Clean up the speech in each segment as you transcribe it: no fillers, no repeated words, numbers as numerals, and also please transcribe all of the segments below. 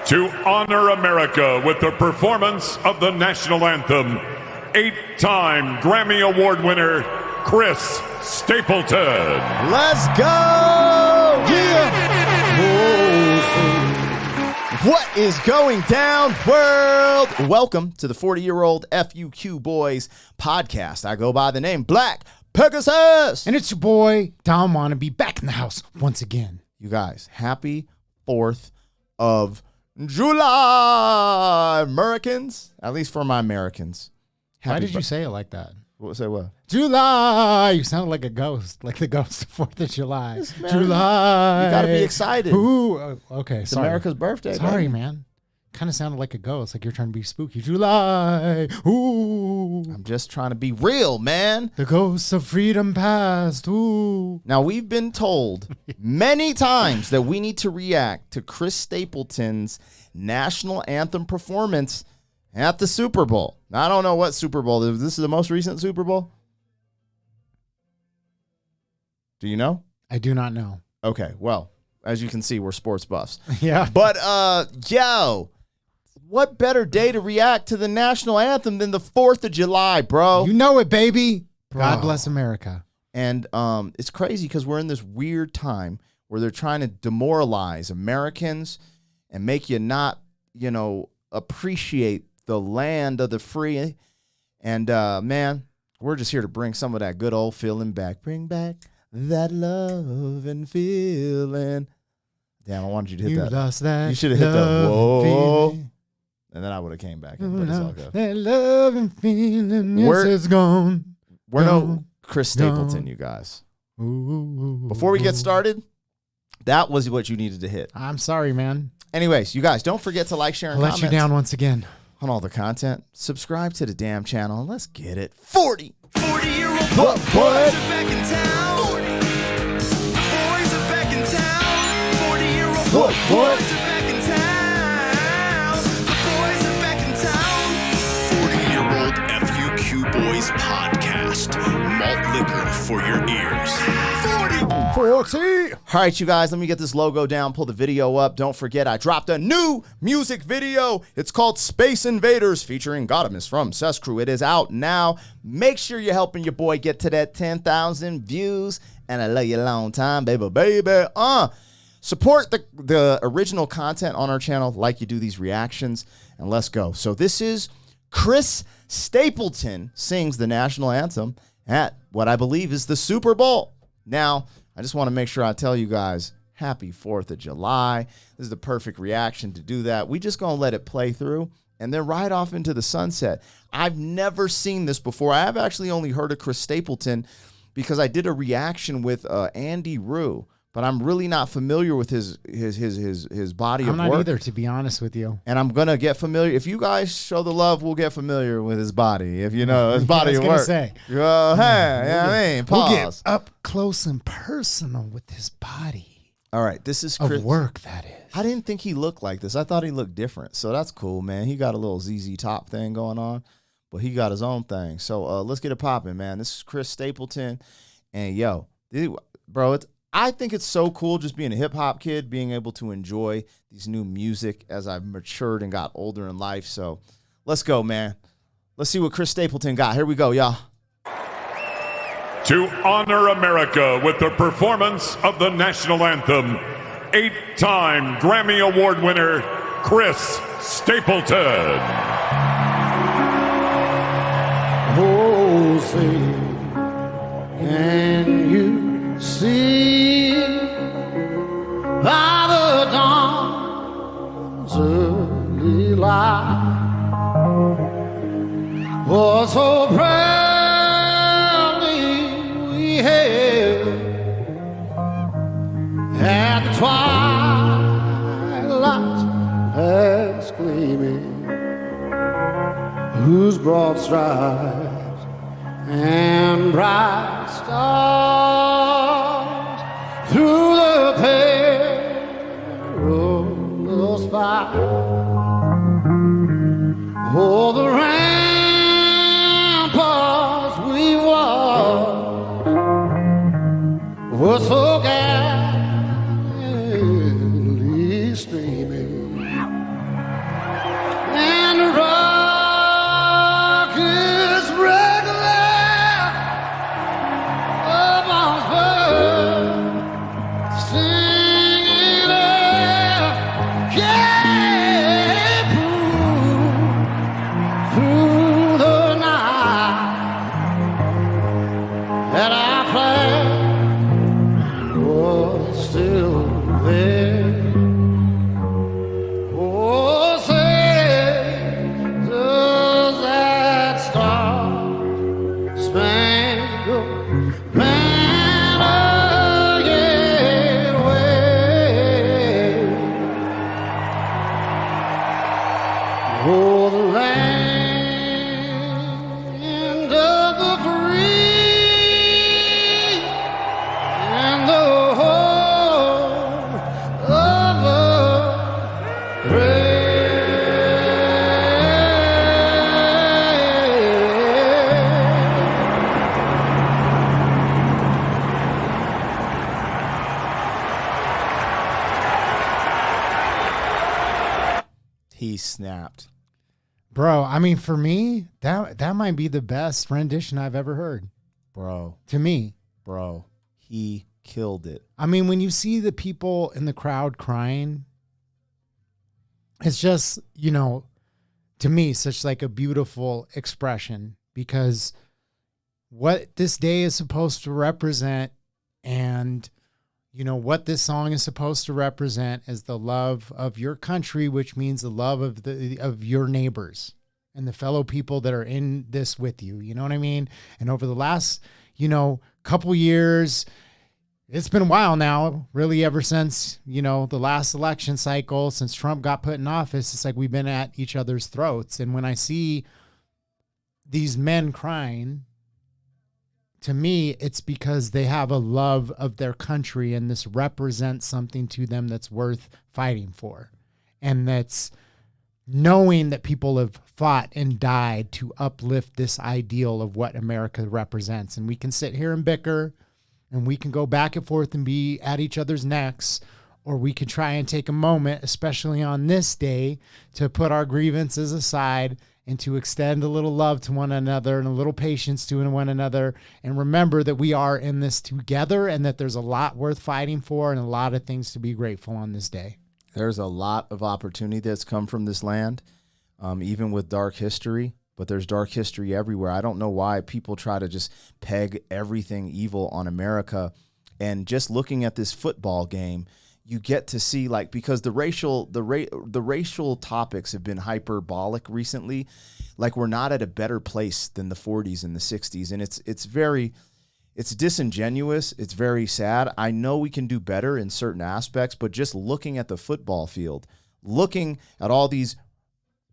To honor America with the performance of the national anthem, 8-time Grammy Award winner, Chris Stapleton. Let's go! Yeah! What is going down, world? Welcome to the 40-year-old FUQ Boys podcast. I go by the name Black Pegasus. And it's your boy, Don Wannabe, back in the house once again. You guys, happy 4th of July, Americans. At least for my Americans. Why did you say it like that? Say what? July. You sound like a ghost, like the ghost of 4th of July. Yes, July. You got to be excited. Ooh, okay. It's America's birthday. Sorry, baby. man. Kind of sounded like a ghost, like you're trying to be spooky. July. Ooh. I'm just trying to be real, man. The ghosts of freedom passed. Ooh. Now, we've been told many times that we need to react to Chris Stapleton's national anthem performance at the Super Bowl. Now, I don't know what Super Bowl. This is the most recent Super Bowl? Do you know? I do not know. Okay, well, as you can see, we're sports buffs. Yeah. But, yo, what better day to react to the national anthem than the 4th of July, bro? You know it, baby. God Oh. bless America. And it's crazy because we're in this weird time where they're trying to demoralize Americans and make you not, appreciate the land of the free. And, man, we're just here to bring some of that good old feeling back. Bring back that love and feeling. Damn, I wanted you to hit that. Lost that. You should have hit the love whoa. feeling. And then I would have came back. But it's all good. That love and feeling, yes, it's gone. We're no Gone. Chris Stapleton, you guys. Before we get started, that was what you needed to hit. I'm sorry, man. Anyways, you guys, don't forget to like, share, and I let comment you down once again. on all the content. Subscribe to the damn channel, and let's get it. 40. 40-year-old What? boys are back in town. 40. Boys are back in town. 40-year-old What? boys are back in town. The boys are back in town. 40-year-old FUQ Boys podcast. Malt liquor for your ears. 40. All right, you guys, let me get this logo down, pull the video up. Don't forget, I dropped a new music video. It's called Space Invaders featuring Gaudamus from Cess Crew. It is out now. Make sure you're helping your boy get to that 10,000 views. And I love you a long time, baby. Support the original content on our channel like you do these reactions. And let's go. So this is Chris Stapleton sings the national anthem at what I believe is the Super Bowl. Now, I just want to make sure I tell you guys, happy 4th of July. This is the perfect reaction to do that. We just going to let it play through and then ride off into the sunset. I've never seen this before. I have actually only heard of Chris Stapleton because I did a reaction with Andy Rue, but I'm really not familiar with his body of work. I'm not either, to be honest with you. And I'm going to get familiar. If you guys show the love, we'll get familiar with his body. If you know his body of work. Say. Hey, you know what I mean? Pause. We'll get up close and personal with his body. All right, this is Chris. Of work, that is. I didn't think he looked like this. I thought he looked different. So that's cool, man. He got a little ZZ Top thing going on, but he got his own thing. So let's get it popping, man. This is Chris Stapleton. And, yo, bro, I think it's so cool just being a hip-hop kid, being able to enjoy these new music as I've matured and got older in life. So let's go, man. Let's see what Chris Stapleton got. Here we go, y'all. To honor America with the performance of the national anthem, 8-time Grammy Award winner, Chris Stapleton. Oh, say, can you see by the dawn's early light was so proudly we hailed at the twilight's last gleaming, whose broad stripes and bright stars through the perilous fight. Oh, the ramparts we walked were so gallantly streaming, Oh, the land of the free and the home of the brave. He snapped. Bro, I mean, for me, that might be the best rendition I've ever heard. Bro, To me. he killed it. I mean, when you see the people in the crowd crying, it's just, you know, to me, such like a beautiful expression, because what this day is supposed to represent, and you know what this song is supposed to represent, is the love of your country, which means the love of your neighbors and the fellow people that are in this with you. You know what I mean? And over the last, you know, couple years, it's been a while now, really, ever since, you know, the last election cycle, since Trump got put in office, it's like we've been at each other's throats. And when I see these men crying, to me, it's because they have a love of their country, and this represents something to them that's worth fighting for. And that's knowing that people have fought and died to uplift this ideal of what America represents. And we can sit here and bicker, and we can go back and forth and be at each other's necks, or we can try and take a moment, especially on this day, to put our grievances aside and to extend a little love to one another and a little patience to one another, and remember that we are in this together, and that there's a lot worth fighting for and a lot of things to be grateful on this day. There's a lot of opportunity that's come from this land, even with dark history, but there's dark history everywhere. I don't know why people try to just peg everything evil on America. And just looking at this football game, you get to see, like, because the racial topics have been hyperbolic recently. Like, we're not at a better place than the 40s and the 60s, and it's disingenuous. It's very sad. I know we can do better in certain aspects, but just looking at the football field, looking at all these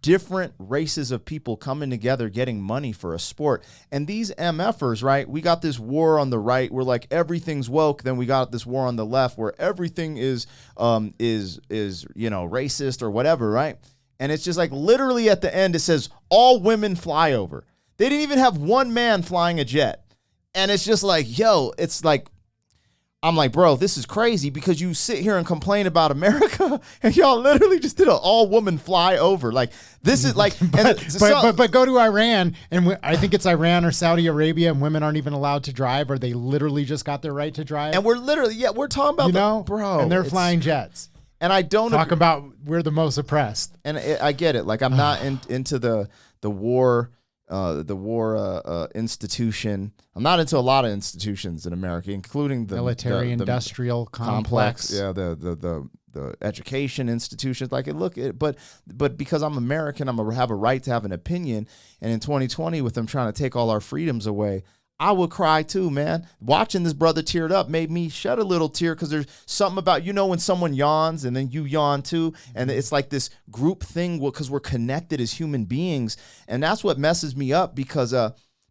different races of people coming together, getting money for a sport. And these MFers, right? We got this war on the right where like everything's woke. Then we got this war on the left where everything is racist or whatever, right? And it's just like literally at the end it says all women fly over. They didn't even have one man flying a jet. And it's just like, yo, it's like, I'm like, bro, this is crazy, because you sit here and complain about America and y'all literally just did an all-woman fly over. Like, this is like... But go to Iran, and I think it's Iran or Saudi Arabia, and women aren't even allowed to drive, or they literally just got their right to drive. And we're literally, we're talking about, bro. And they're flying jets. And I don't... Talk about we're the most oppressed. And I get it. Like, I'm not into the war... institution. I'm not into a lot of institutions in America, including the military industrial complex. Yeah, the education institutions. But because I'm American, I'm gonna have a right to have an opinion. And in 2020, with them trying to take all our freedoms away, I would cry too, man. Watching this brother teared up made me shed a little tear, because there's something about, when someone yawns and then you yawn too, and it's like this group thing because we're connected as human beings. And that's what messes me up, because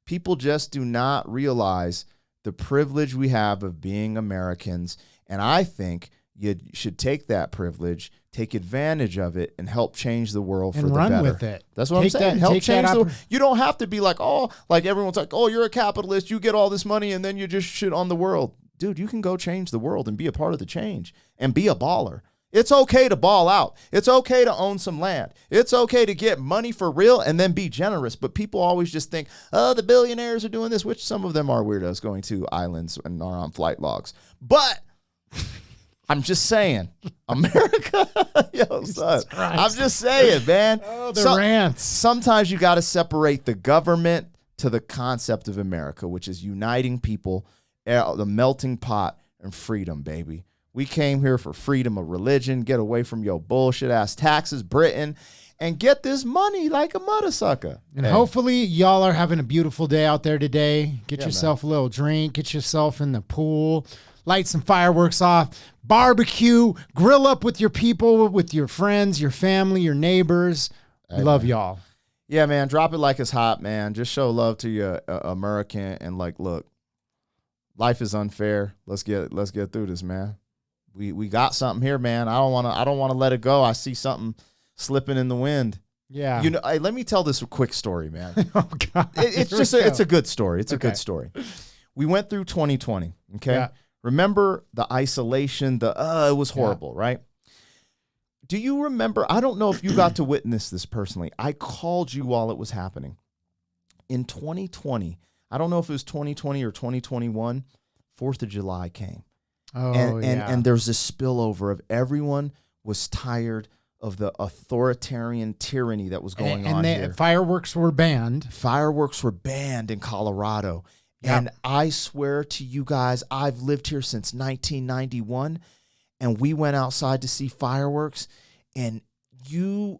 people just do not realize the privilege we have of being Americans. And I think you should take that privilege, take advantage of it, and help change the world for the better. And run with it. That's what I'm saying. Help change the world. You don't have to be like, like everyone's like, you're a capitalist, you get all this money, and then you just shit on the world. Dude, you can go change the world and be a part of the change and be a baller. It's okay to ball out. It's okay to own some land. It's okay to get money for real and then be generous. But people always just think, the billionaires are doing this, which some of them are weirdos going to islands and are on flight logs. But I'm just saying, America, son, I'm just saying, man. Rants. Sometimes you got to separate the government to the concept of America, which is uniting people, the melting pot, and freedom, baby. We came here for freedom of religion, get away from your bullshit-ass taxes, Britain, and get this money like a mother sucker. And hopefully y'all are having a beautiful day out there today. Get yourself a little drink. Get yourself in the pool. Light some fireworks off. Barbecue. Grill up with your people, with your friends, your family, your neighbors. Love y'all. Yeah, man. Drop it like it's hot, man. Just show love to your American and like, look, life is unfair. Let's get through this, man. We got something here, man. I don't want to let it go. I see something slipping in the wind. Yeah. You know, let me tell this quick story, man. Oh God. It's a good story. It's a Okay. good story. We went through 2020. Okay. Yeah. Remember the isolation, it was horrible, right? Do you remember? I don't know if you got to witness this personally. I called you while it was happening. In 2020, I don't know if it was 2020 or 2021, 4th of July came. Oh, And there's this spillover of everyone was tired of the authoritarian tyranny that was going on here. Fireworks were banned. Fireworks were banned in Colorado. Yep. And I swear to you guys, I've lived here since 1991, and we went outside to see fireworks, and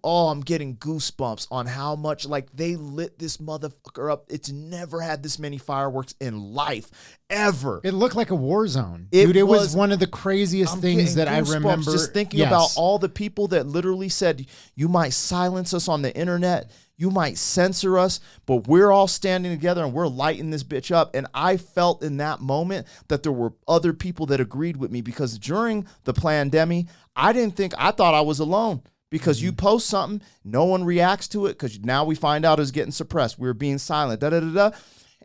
I'm getting goosebumps on how much, like, they lit this motherfucker up. It's never had this many fireworks in life, ever. It looked like a war zone. It Dude, it was was- one of the craziest I'm things that getting I goosebumps remember. just thinking Yes. about all the people that literally said, you might silence us on the internet, you might censor us, but we're all standing together and we're lighting this bitch up. And I felt in that moment that there were other people that agreed with me, because during the pandemic, I thought I was alone. Because you post something, no one reacts to it, because now we find out it's getting suppressed. We're being silent, da-da-da-da.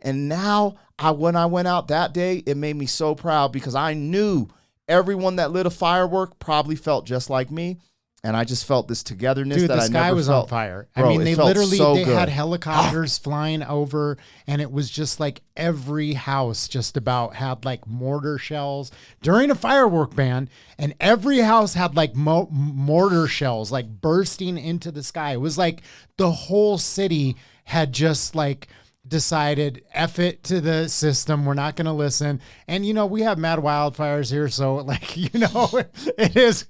And now, when I went out that day, it made me so proud, because I knew everyone that lit a firework probably felt just like me. And I just felt this togetherness Dude, that the I sky never was felt. on fire. Bro, I mean, it they felt literally so they had good. helicopters flying over, and it was just like every house just about had like mortar shells during a firework ban, and every house had like mortar shells like bursting into the sky. It was like the whole city had just like decided, F it to the system. We're not going to listen. And, you know, we have mad wildfires here. So, like, you know, it is,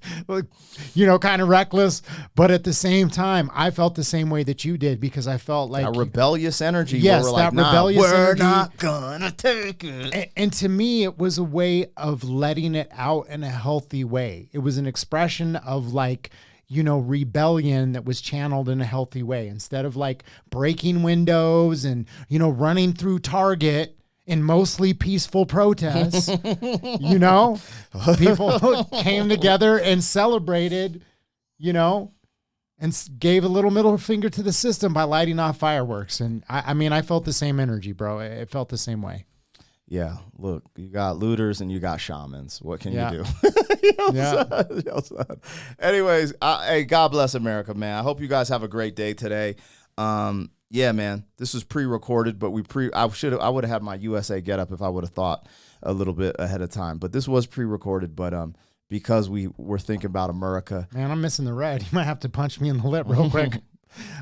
you know, kind of reckless. But at the same time, I felt the same way that you did, because I felt like That rebellious energy. Yes, where we're like, that rebellious we're energy. not gonna take it. and to me, it was a way of letting it out in a healthy way. It was an expression of like, you know, rebellion that was channeled in a healthy way, instead of like breaking windows and, you know, running through Target in mostly peaceful protests. You know, people came together and celebrated, you know, and gave a little middle finger to the system by lighting off fireworks. And I mean, I felt the same energy, bro. It felt the same way. Yeah, look, you got looters and you got shamans. What can Yeah. you do? You know, Yeah. son. Anyways, hey, God bless America, man. I hope you guys have a great day today. Yeah, man, this was pre-recorded, but I would have had my USA get up if I would have thought a little bit ahead of time. But this was pre-recorded, but because we were thinking about America. Man, I'm missing the red. You might have to punch me in the lip real quick.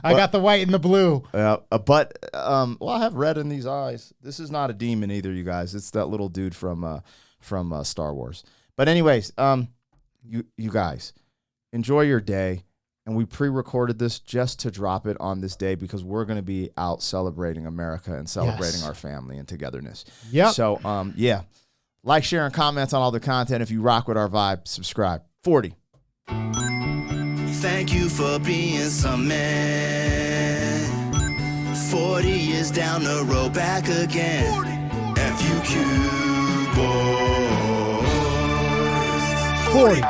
I got the white and the blue. Well, I have red in these eyes. This is not a demon either, you guys. It's that little dude from Star Wars. But anyways, you guys, enjoy your day. And we pre-recorded this just to drop it on this day, because we're going to be out celebrating America and celebrating our family and togetherness. Yep. So, yeah. Like, share, and comment on all the content. If you rock with our vibe, subscribe. 40. Thank you for being some man. 40 years down the road, back again. FUQ boys. 40.